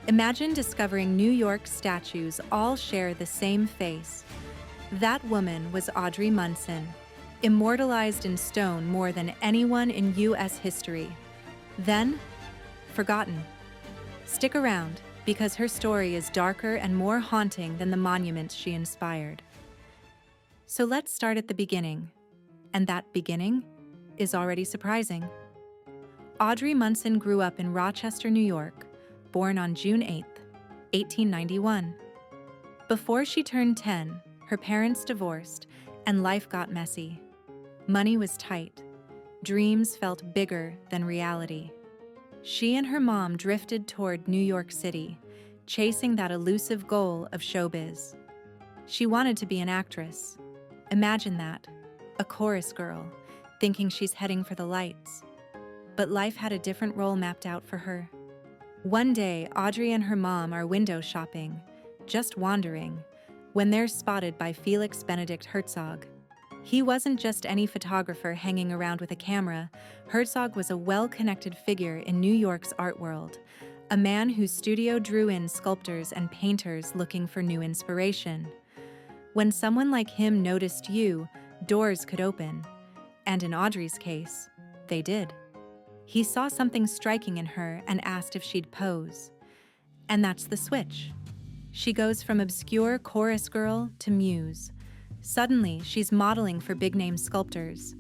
Imagine discovering New York statues all share the same face. That woman was Audrey Munson, immortalized in stone more than anyone in U.S. history. Then, forgotten. Stick around, because her story is darker and more haunting than the monuments she inspired. So let's start at the beginning. And that beginning is already surprising. Audrey Munson grew up in Rochester, New York, born on June 8, 1891. Before she turned 10, her parents divorced, and life got messy. Money was tight. Dreams felt bigger than reality. She and her mom drifted toward New York City, chasing that elusive goal of showbiz. She wanted to be an actress. Imagine that, a chorus girl, thinking she's heading for the lights. But life had a different role mapped out for her. One day, Audrey and her mom are window shopping, just wandering, when they're spotted by Felix Benedict Herzog. He wasn't just any photographer hanging around with a camera. Herzog was a well-connected figure in New York's art world, a man whose studio drew in sculptors and painters looking for new inspiration. When someone like him noticed you, doors could open. And in Audrey's case, they did. He saw something striking in her and asked if she'd pose. And that's the switch. She goes from obscure chorus girl to muse. Suddenly, she's modeling for big-name sculptors.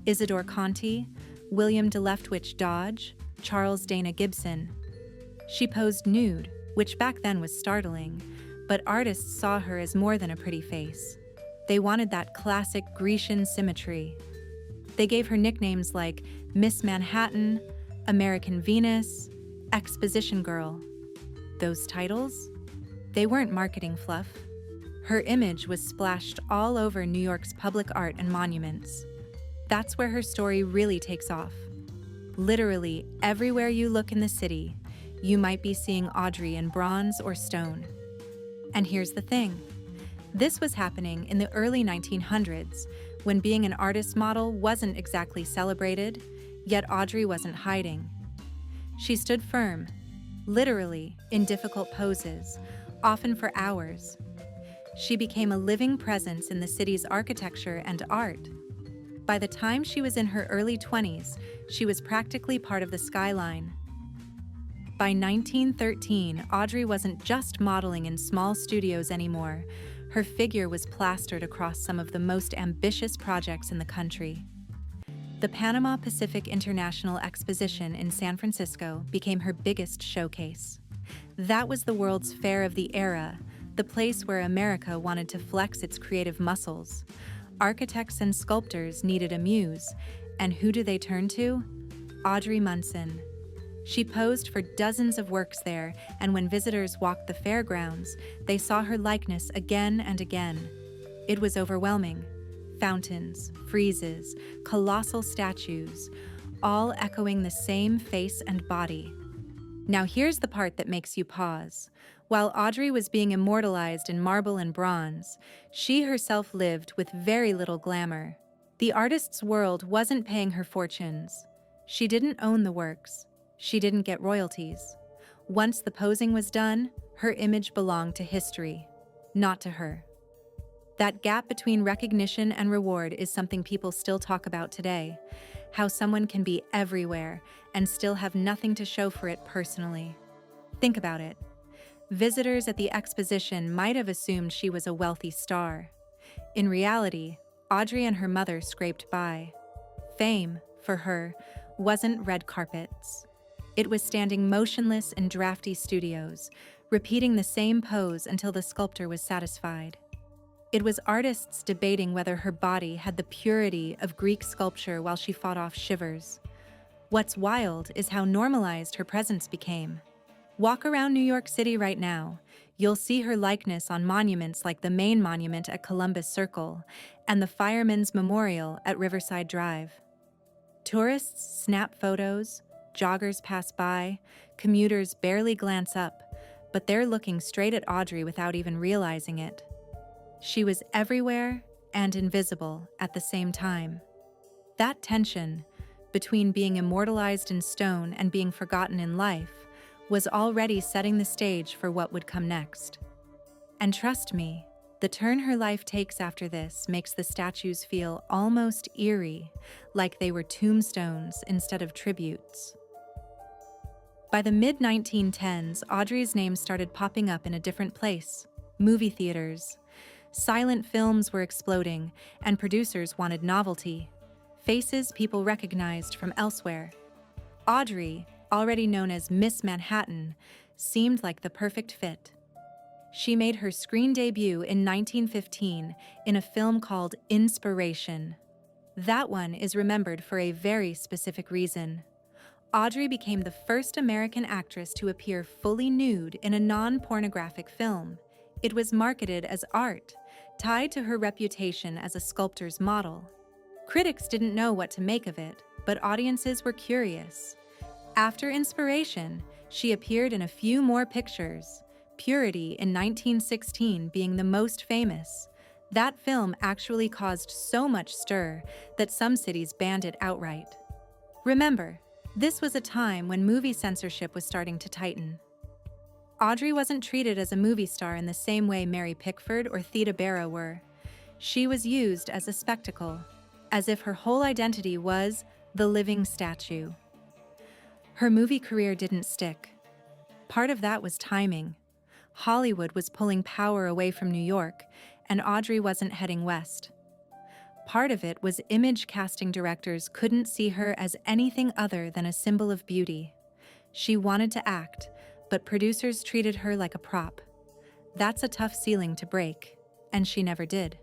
Isidore Conti, William de Leftwich Dodge, Charles Dana Gibson. She posed nude, which back then was startling, but artists saw her as more than a pretty face. They wanted that classic Grecian symmetry. They gave her nicknames like Miss Manhattan, American Venus, Exposition Girl. Those titles? They weren't marketing fluff. Her image was splashed all over New York's public art and monuments. That's where her story really takes off. Literally, everywhere you look in the city, you might be seeing Audrey in bronze or stone. And here's the thing. This was happening in the early 1900s, when being an artist model wasn't exactly celebrated, yet Audrey wasn't hiding. She stood firm, literally, in difficult poses, often for hours. She became a living presence in the city's architecture and art. By the time she was in her early 20s, she was practically part of the skyline. By 1913, Audrey wasn't just modeling in small studios anymore. Her figure was plastered across some of the most ambitious projects in the country. The Panama Pacific International Exposition in San Francisco became her biggest showcase. That was the World's Fair of the era, the place where America wanted to flex its creative muscles. Architects and sculptors needed a muse, and who do they turn to? Audrey Munson. She posed for dozens of works there, and when visitors walked the fairgrounds, they saw her likeness again and again. It was overwhelming. Fountains, friezes, colossal statues, all echoing the same face and body. Now here's the part that makes you pause. While Audrey was being immortalized in marble and bronze, she herself lived with very little glamour. The artist's world wasn't paying her fortunes. She didn't own the works. She didn't get royalties. Once the posing was done, her image belonged to history, not to her. That gap between recognition and reward is something people still talk about today. How someone can be everywhere and still have nothing to show for it personally. Think about it. Visitors at the exposition might have assumed she was a wealthy star. In reality, Audrey and her mother scraped by. Fame, for her, wasn't red carpets. It was standing motionless in drafty studios, repeating the same pose until the sculptor was satisfied. It was artists debating whether her body had the purity of Greek sculpture while she fought off shivers. What's wild is how normalized her presence became. Walk around New York City right now. You'll see her likeness on monuments like the main monument at Columbus Circle and the Firemen's Memorial at Riverside Drive. Tourists snap photos, joggers pass by, commuters barely glance up, but they're looking straight at Audrey without even realizing it. She was everywhere and invisible at the same time. That tension, between being immortalized in stone and being forgotten in life, was already setting the stage for what would come next. And trust me, the turn her life takes after this makes the statues feel almost eerie, like they were tombstones instead of tributes. By the mid-1910s, Audrey's name started popping up in a different place: movie theaters. Silent films were exploding, and producers wanted novelty, faces people recognized from elsewhere. Audrey, already known as Miss Manhattan, seemed like the perfect fit. She made her screen debut in 1915 in a film called Inspiration. That one is remembered for a very specific reason. Audrey became the first American actress to appear fully nude in a non-pornographic film. It was marketed as art, tied to her reputation as a sculptor's model. Critics didn't know what to make of it, but audiences were curious. After Inspiration, she appeared in a few more pictures, Purity in 1916 being the most famous. That film actually caused so much stir that some cities banned it outright. Remember, this was a time when movie censorship was starting to tighten. Audrey wasn't treated as a movie star in the same way Mary Pickford or Theda Bara were. She was used as a spectacle, as if her whole identity was the living statue. Her movie career didn't stick. Part of that was timing. Hollywood was pulling power away from New York, and Audrey wasn't heading west. Part of it was image casting directors couldn't see her as anything other than a symbol of beauty. She wanted to act, but producers treated her like a prop. That's a tough ceiling to break, and she never did.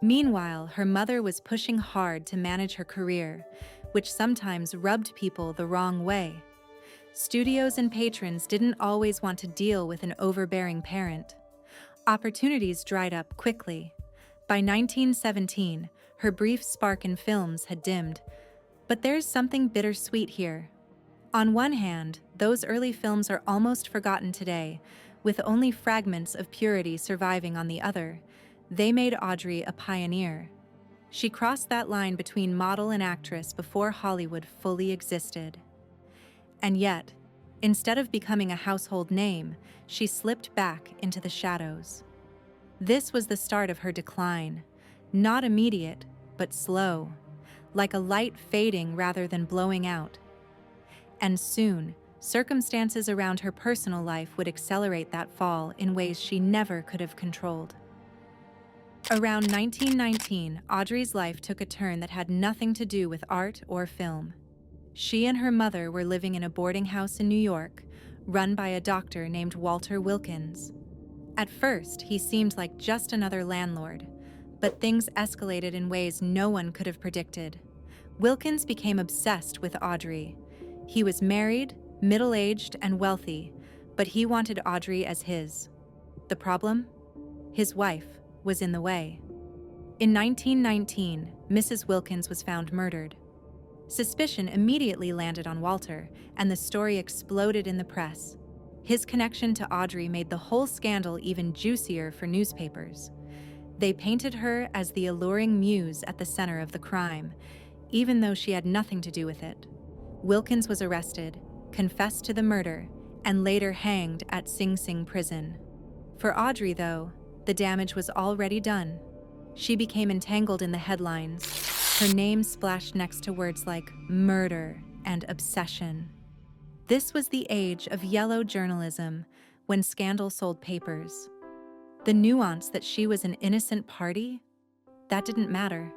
Meanwhile, her mother was pushing hard to manage her career, which sometimes rubbed people the wrong way. Studios and patrons didn't always want to deal with an overbearing parent. Opportunities dried up quickly. By 1917, her brief spark in films had dimmed. But there's something bittersweet here. On one hand, those early films are almost forgotten today, with only fragments of Purity surviving on the other. They made Audrey a pioneer. She crossed that line between model and actress before Hollywood fully existed. And yet, instead of becoming a household name, she slipped back into the shadows. This was the start of her decline, not immediate, but slow, like a light fading rather than blowing out. And soon, circumstances around her personal life would accelerate that fall in ways she never could have controlled. Around 1919, Audrey's life took a turn that had nothing to do with art or film. She and her mother were living in a boarding house in New York, run by a doctor named Walter Wilkins. At first, he seemed like just another landlord, but things escalated in ways no one could have predicted. Wilkins became obsessed with Audrey. He was married, middle-aged, and wealthy, but he wanted Audrey as his. The problem? His wife was in the way. In 1919, Mrs. Wilkins was found murdered. Suspicion immediately landed on Walter, and the story exploded in the press. His connection to Audrey made the whole scandal even juicier for newspapers. They painted her as the alluring muse at the center of the crime, even though she had nothing to do with it. Wilkins was arrested, confessed to the murder, and later hanged at Sing Sing prison. For Audrey, though, the damage was already done. She became entangled in the headlines. Her name splashed next to words like murder and obsession. This was the age of yellow journalism, when scandal sold papers. The nuance that she was an innocent party? That didn't matter.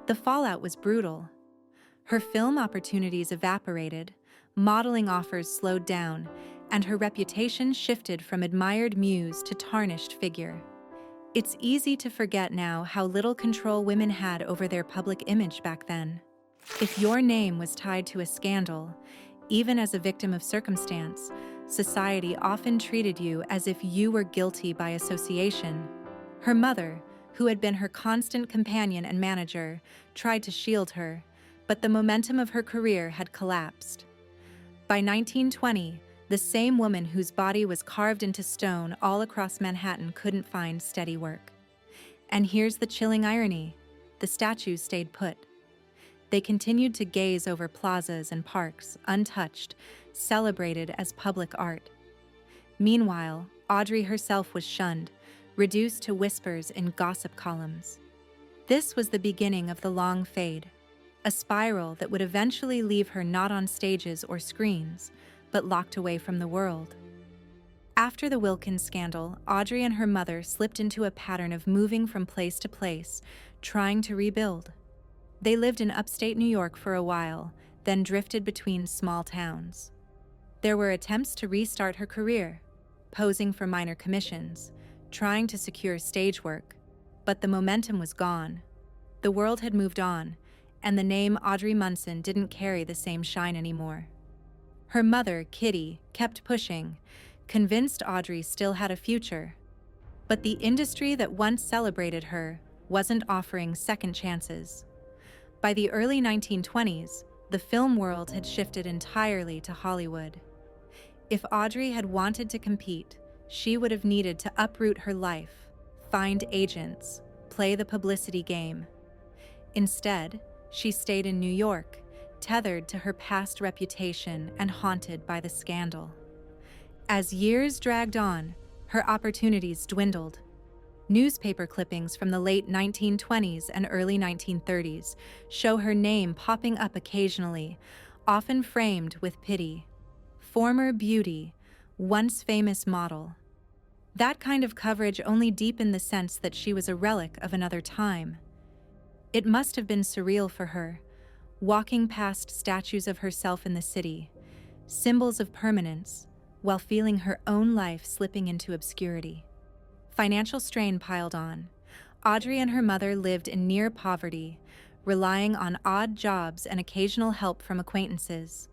The fallout was brutal. Her film opportunities evaporated, modeling offers slowed down, and her reputation shifted from admired muse to tarnished figure. It's easy to forget now how little control women had over their public image back then. If your name was tied to a scandal, even as a victim of circumstance, society often treated you as if you were guilty by association. Her mother, who had been her constant companion and manager, tried to shield her, but the momentum of her career had collapsed. By 1920, the same woman whose body was carved into stone all across Manhattan couldn't find steady work. And here's the chilling irony: the statues stayed put. They continued to gaze over plazas and parks, untouched, celebrated as public art. Meanwhile, Audrey herself was shunned, reduced to whispers in gossip columns. This was the beginning of the long fade, a spiral that would eventually leave her not on stages or screens, but locked away from the world. After the Wilkins scandal, Audrey and her mother slipped into a pattern of moving from place to place, trying to rebuild. They lived in upstate New York for a while, then drifted between small towns. There were attempts to restart her career, posing for minor commissions, trying to secure stage work, but the momentum was gone. The world had moved on, and the name Audrey Munson didn't carry the same shine anymore. Her mother, Kitty, kept pushing, convinced Audrey still had a future. But the industry that once celebrated her wasn't offering second chances. By the early 1920s, the film world had shifted entirely to Hollywood. If Audrey had wanted to compete, she would have needed to uproot her life, find agents, play the publicity game. Instead, she stayed in New York, tethered to her past reputation and haunted by the scandal. As years dragged on, her opportunities dwindled. Newspaper clippings from the late 1920s and early 1930s show her name popping up occasionally, often framed with pity. Former beauty, once famous model. That kind of coverage only deepened the sense that she was a relic of another time. It must have been surreal for her, walking past statues of herself in the city, symbols of permanence, while feeling her own life slipping into obscurity. Financial strain piled on. Audrey and her mother lived in near poverty, relying on odd jobs and occasional help from acquaintances.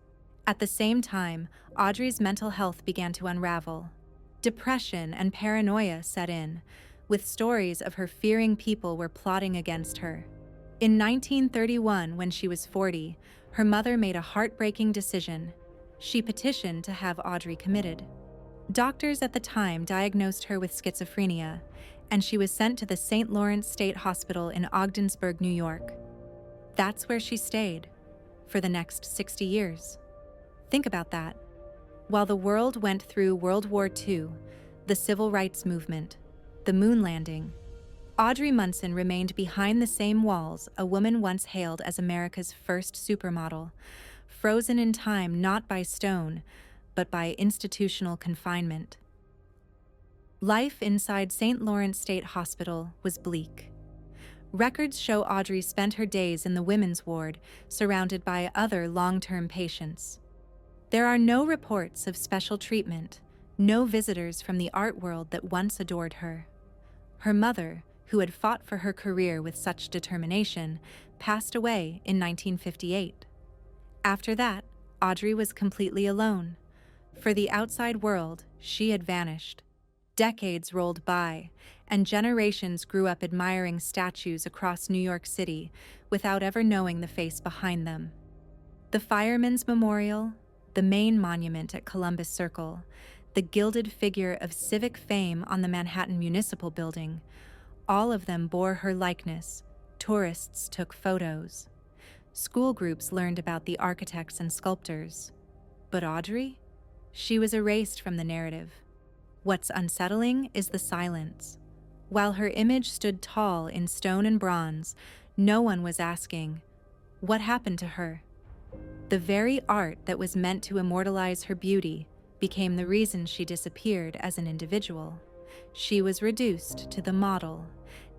At the same time, Audrey's mental health began to unravel. Depression and paranoia set in, with stories of her fearing people were plotting against her. In 1931, when she was 40, her mother made a heartbreaking decision. She petitioned to have Audrey committed. Doctors at the time diagnosed her with schizophrenia, and she was sent to the St. Lawrence State Hospital in Ogdensburg, New York. That's where she stayed, for the next 60 years. Think about that. While the world went through World War II, the Civil Rights Movement, the moon landing, Audrey Munson remained behind the same walls a woman once hailed as America's first supermodel, frozen in time not by stone, but by institutional confinement. Life inside St. Lawrence State Hospital was bleak. Records show Audrey spent her days in the women's ward, surrounded by other long-term patients. There are no reports of special treatment, no visitors from the art world that once adored her. Her mother, who had fought for her career with such determination, passed away in 1958. After that, Audrey was completely alone. For the outside world, she had vanished. Decades rolled by, and generations grew up admiring statues across New York City without ever knowing the face behind them. The Fireman's Memorial, the main monument at Columbus Circle, the gilded figure of civic fame on the Manhattan Municipal Building, all of them bore her likeness. Tourists took photos. School groups learned about the architects and sculptors. But Audrey? She was erased from the narrative. What's unsettling is the silence. While her image stood tall in stone and bronze, no one was asking, what happened to her? The very art that was meant to immortalize her beauty became the reason she disappeared as an individual. She was reduced to the model,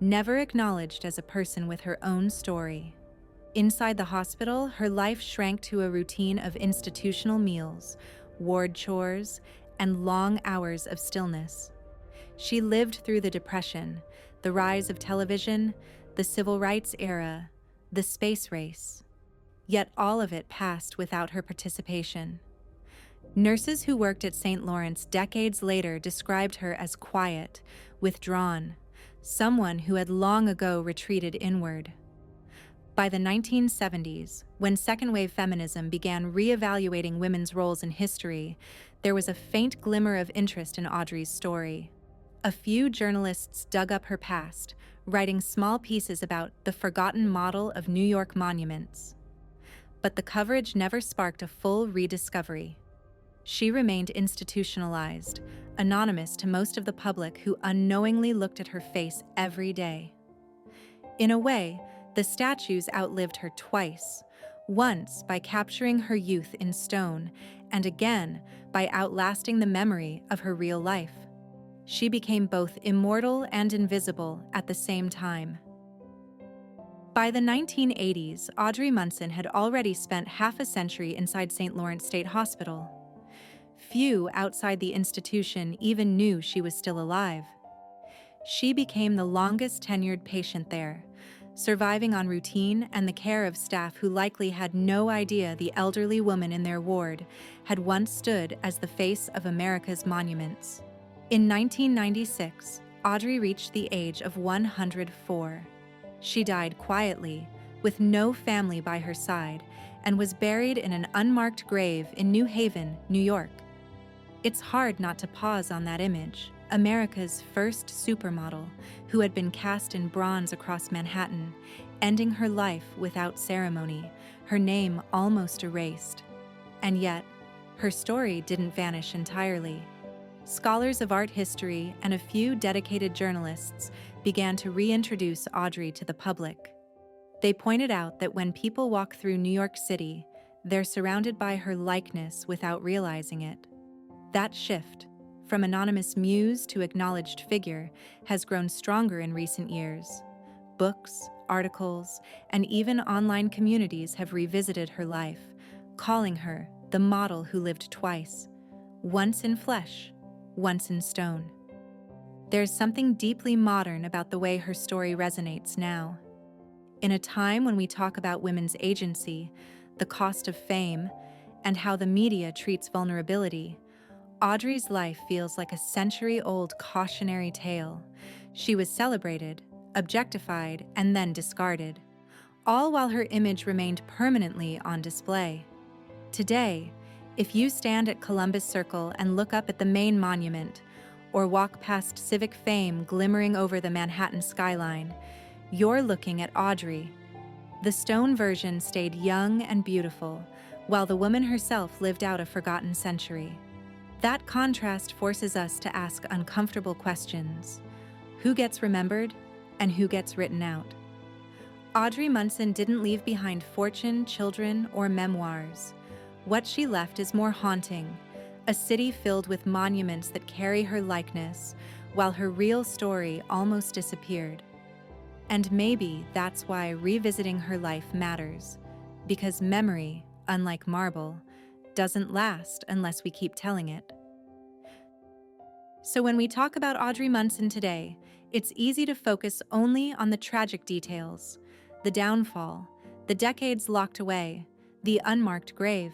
never acknowledged as a person with her own story. Inside the hospital, her life shrank to a routine of institutional meals, ward chores, and long hours of stillness. She lived through the Depression, the rise of television, the Civil Rights era, the space race. Yet all of it passed without her participation. Nurses who worked at St. Lawrence decades later described her as quiet, withdrawn, someone who had long ago retreated inward. By the 1970s, when second-wave feminism began re-evaluating women's roles in history, there was a faint glimmer of interest in Audrey's story. A few journalists dug up her past, writing small pieces about the forgotten model of New York monuments. but the coverage never sparked a full rediscovery. She remained institutionalized, anonymous to most of the public who unknowingly looked at her face every day. In a way, the statues outlived her twice, once by capturing her youth in stone, and again by outlasting the memory of her real life. She became both immortal and invisible at the same time. By the 1980s, Audrey Munson had already spent half a century inside St. Lawrence State Hospital. Few outside the institution even knew she was still alive. She became the longest tenured patient there, surviving on routine and the care of staff who likely had no idea the elderly woman in their ward had once stood as the face of America's monuments. In 1996, Audrey reached the age of 104. She died quietly, with no family by her side, and was buried in an unmarked grave in New Haven, New York. It's hard not to pause on that image. America's first supermodel, who had been cast in bronze across Manhattan, ending her life without ceremony, her name almost erased. And yet, her story didn't vanish entirely. Scholars of art history and a few dedicated journalists began to reintroduce Audrey to the public. They pointed out that when people walk through New York City, they're surrounded by her likeness without realizing it. That shift, from anonymous muse to acknowledged figure, has grown stronger in recent years. Books, articles, and even online communities have revisited her life, calling her the model who lived twice, once in flesh, once in stone. There's something deeply modern about the way her story resonates now. In a time when we talk about women's agency, the cost of fame, and how the media treats vulnerability, Audrey's life feels like a century-old cautionary tale. She was celebrated, objectified, and then discarded, all while her image remained permanently on display. Today, if you stand at Columbus Circle and look up at the main monument, or walk past Civic Fame glimmering over the Manhattan skyline, you're looking at Audrey. The stone version stayed young and beautiful, while the woman herself lived out a forgotten century. That contrast forces us to ask uncomfortable questions. Who gets remembered, and who gets written out? Audrey Munson didn't leave behind fortune, children, or memoirs. What she left is more haunting, a city filled with monuments that carry her likeness, while her real story almost disappeared. And maybe that's why revisiting her life matters, because memory, unlike marble, doesn't last unless we keep telling it. So when we talk about Audrey Munson today, it's easy to focus only on the tragic details, the downfall, the decades locked away, the unmarked grave.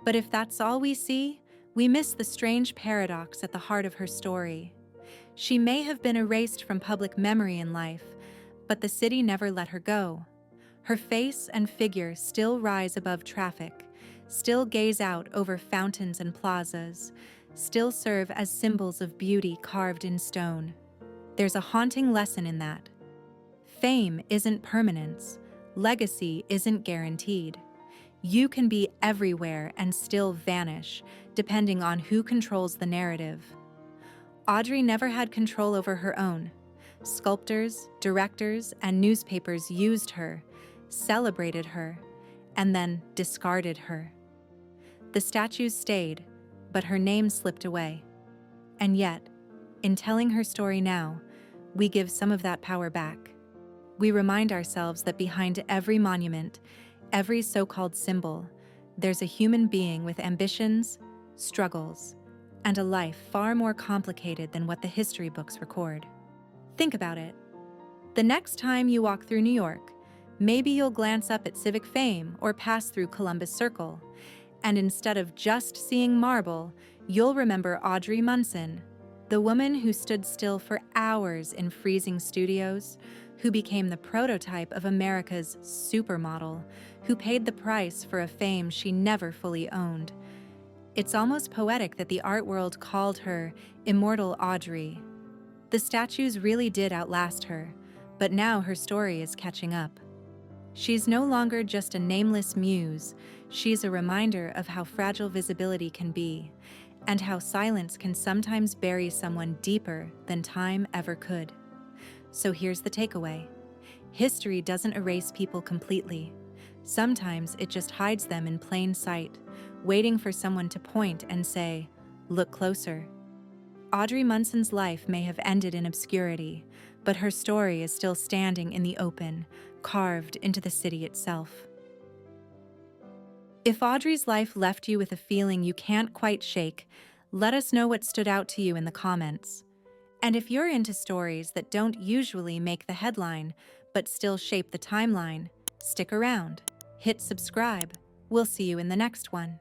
But if that's all we see, we miss the strange paradox at the heart of her story. She may have been erased from public memory in life, but the city never let her go. Her face and figure still rise above traffic, still gaze out over fountains and plazas, still serve as symbols of beauty carved in stone. There's a haunting lesson in that. Fame isn't permanence. Legacy isn't guaranteed. You can be everywhere and still vanish, depending on who controls the narrative. Audrey never had control over her own. Sculptors, directors, and newspapers used her, celebrated her, and then discarded her. The statues stayed, but her name slipped away. And yet, in telling her story now, we give some of that power back. We remind ourselves that behind every monument, every so-called symbol, there's a human being with ambitions, struggles, and a life far more complicated than what the history books record. Think about it. The next time you walk through New York, maybe you'll glance up at Civic Fame or pass through Columbus Circle, and instead of just seeing marble, you'll remember Audrey Munson, the woman who stood still for hours in freezing studios, who became the prototype of America's supermodel, who paid the price for a fame she never fully owned. It's almost poetic that the art world called her Immortal Audrey. The statues really did outlast her, but now her story is catching up. She's no longer just a nameless muse, she's a reminder of how fragile visibility can be, and how silence can sometimes bury someone deeper than time ever could. So here's the takeaway. History doesn't erase people completely. Sometimes it just hides them in plain sight, waiting for someone to point and say, "Look closer." Audrey Munson's life may have ended in obscurity, but her story is still standing in the open, carved into the city itself. If Audrey's life left you with a feeling you can't quite shake, let us know what stood out to you in the comments. And if you're into stories that don't usually make the headline, but still shape the timeline, stick around. Hit subscribe. We'll see you in the next one.